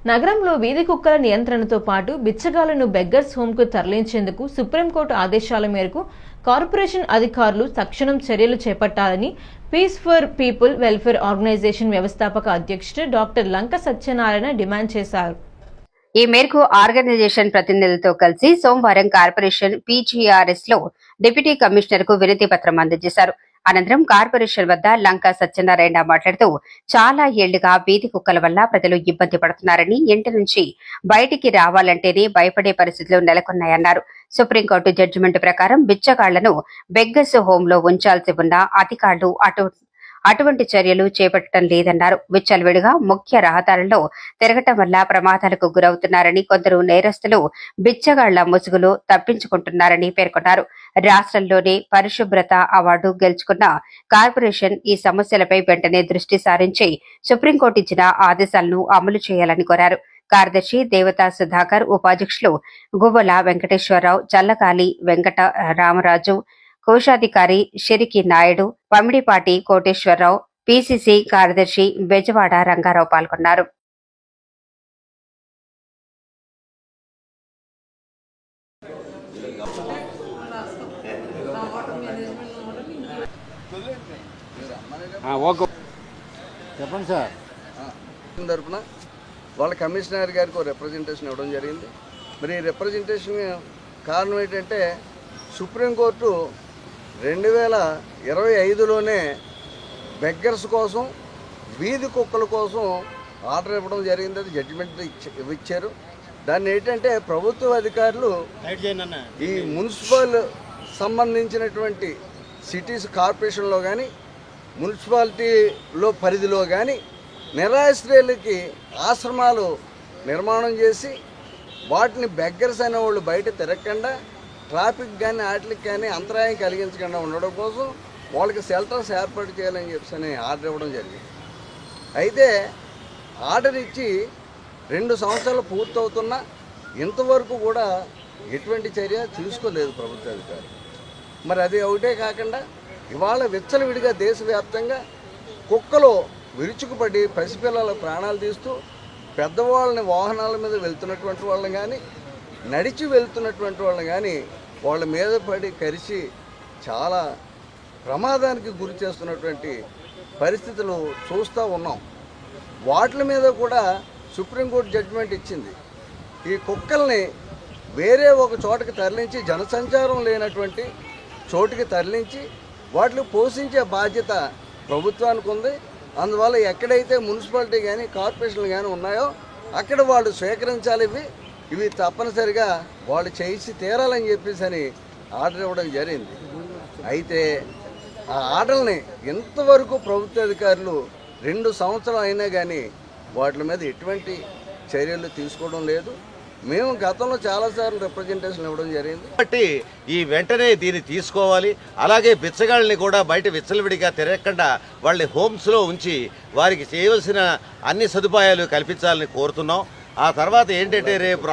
నగరంలో వీధి కుక్కల నియంత్రణతో పాటు బిచ్చగాళ్లను బెగ్గర్స్ హోంకు తరలించేందుకు సుప్రీంకోర్టు ఆదేశాల మేరకు కార్పొరేషన్ అధికారులు తక్షణం చర్యలు చేపట్టాలని peace for people welfare organization వ్యవస్థాపక అధ్యక్షుడు డాక్టర్ లంక సత్యనారాయణ డిమాండ్ చేశారు. ఈ మేరకు ఆర్గనైజేషన్ ప్రతినిధులతో కలిసి సోమవారం కార్పొరేషన్ పీజీఆర్ఎస్ లో డిప్యూటీ కమిషనర్ కు వినతి పత్రం అందజేశారు. అనంతరం కార్పొరేషన్ వద్ద లంక సత్యనారాయణ మాట్లాడుతూ చాలా ఏళ్లుగా వీధి కుక్కల వల్ల ప్రజలు ఇబ్బంది పడుతున్నారని, ఇంటి నుంచి బయటికి రావాలంటేనే భయపడే పరిస్థితులు నెలకొన్నాయన్నారు. సుప్రీంకోర్టు జడ్జిమెంట్ ప్రకారం బిచ్చగాళ్లను బెగ్గర్స్ హోమ్ లో ఉంచాల్సి ఉన్న అధికారులు అటువంటి చర్యలు చేపట్టడం లేదన్నారు. విచ్చలవిడిగా ముఖ్య రహదారుల్లో తిరగటం వల్ల ప్రమాదాలకు గురవుతున్నారని, కొందరు నేరస్తులు బిచ్చగాళ్ల ముసుగులో తప్పించుకుంటున్నారని పేర్కొన్నారు. రాష్ట్రంలోనే పరిశుభ్రత అవార్డు గెలుచుకున్న కార్పొరేషన్ ఈ సమస్యలపై వెంటనే దృష్టి సారించి సుప్రీంకోర్టు ఇచ్చిన ఆదేశాలను అమలు చేయాలని కోరారు. కార్యదర్శి దేవతా సుధాకర్, ఉపాధ్యక్షులు గువ్వల వెంకటేశ్వరరావు, చల్లకాలి వెంకట రామరాజు, కోశాధికారి షిరికి నాయుడు, పమిడిపాటి కోటేశ్వరరావు, పీసీసీ కార్యదర్శి బెజవాడ రంగారావు పాల్గొన్నారు. చెప్పండి సార్. తరఫున వాళ్ళ కమిషనర్ గారికి రిప్రజెంటేషన్ ఇవ్వడం జరిగింది. మరి ఈ రిప్రజెంటేషన్ కారణం ఏంటంటే సుప్రీంకోర్టు 2025లోనే బెగ్గర్స్ కోసం, వీధి కుక్కల కోసం ఆర్డర్ ఇవ్వడం జరిగింది. అది జడ్జిమెంట్ ఇచ్చారు. దాన్ని ఏంటంటే ప్రభుత్వ అధికారులు ఈ మున్సిపల్ సంబంధించినటువంటి సిటీస్ కార్పొరేషన్లో కానీ, మున్సిపాలిటీలో పరిధిలో కానీ నిరాశ్రయులకి ఆశ్రమాలు నిర్మాణం చేసి వాటిని బెగ్గర్స్ అనే వాళ్ళు బయట తిరగకుండా, ట్రాఫిక్ కానీ వాటికి కానీ అంతరాయం కలిగించకుండా ఉండడం కోసం వాళ్ళకి షెల్టర్స్ ఏర్పాటు చేయాలని చెప్పి ఆర్డర్ ఇవ్వడం జరిగింది. అయితే ఆర్డర్ ఇచ్చి 2 సంవత్సరాలు పూర్తవుతున్నా ఇంతవరకు కూడా ఎటువంటి చర్య తీసుకోలేదు ప్రభుత్వ అధికారులు. మరి అది ఒకటే కాకుండా ఇవాళ విచ్చలవిడిగా దేశవ్యాప్తంగా కుక్కలు విరుచుకుపడి పసిపిల్లల ప్రాణాలు తీస్తూ, పెద్దవాళ్ళని వాహనాల మీద వెళ్తున్నటువంటి వాళ్ళని కానీ, నడిచి వెళ్తున్నటువంటి వాళ్ళని కానీ వాళ్ళ మీద పడి కరిచి చాలా ప్రమాదానికి గురి చేస్తున్నటువంటి పరిస్థితులు చూస్తూ ఉన్నాం. వాటి మీద కూడా సుప్రీంకోర్టు జడ్జిమెంట్ ఇచ్చింది. ఈ కుక్కల్ని వేరే ఒక చోటకి తరలించి, జనసంచారం లేనటువంటి చోటుకి తరలించి వాటిని పోషించే బాధ్యత ప్రభుత్వానికి ఉంది. అందువల్ల ఎక్కడైతే మున్సిపాలిటీ కానీ కార్పొరేషన్లు కానీ ఉన్నాయో అక్కడ వాళ్ళు స్వీకరించాలి. ఇవి తప్పనిసరిగా వాళ్ళు చేసి తీరాలని చెప్పేసి అని ఆర్డర్ ఇవ్వడం జరిగింది. అయితే ఆ ఆర్డర్ని ఇంతవరకు ప్రభుత్వ అధికారులు 2 సంవత్సరాలు అయినా కానీ వాటి మీద ఎటువంటి చర్యలు తీసుకోవడం లేదు. మేము గతంలో చాలాసార్లు రిప్రజెంటేషన్ ఇవ్వడం జరిగింది. కాబట్టి ఈ వెంటనే దీన్ని తీసుకోవాలి. అలాగే బిచ్చగాళ్ళని కూడా బయట విచ్చలవిడిగా తిరగకుండా వాళ్ళని హోమ్స్లో ఉంచి వారికి చేయవలసిన అన్ని సదుపాయాలు కల్పించాలని కోరుతున్నాం. ఆ తర్వాత ఏంటంటే రేపు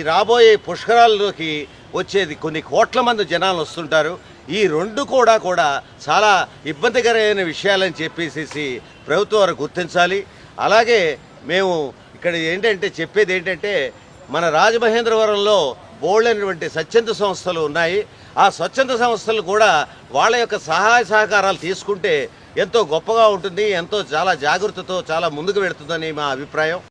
రాబోయే పుష్కరాల్లోకి వచ్చేది కొన్ని కోట్ల మంది జనాలు వస్తుంటారు. ఈ 2 కూడా చాలా ఇబ్బందికరమైన విషయాలని చెప్పేసి ప్రభుత్వం వారు గుర్తించాలి. అలాగే మేము ఇక్కడ చెప్పేది ఏంటంటే మన రాజమహేంద్రవరంలో బోల్డైనటువంటి స్వచ్ఛంద సంస్థలు ఉన్నాయి. ఆ స్వచ్ఛంద సంస్థలు కూడా వాళ్ళ యొక్క సహాయ సహకారాలు తీసుకుంటే ఎంతో గొప్పగా ఉంటుంది, చాలా జాగ్రత్తతో చాలా ముందుకు వెళుతుందని మా అభిప్రాయం.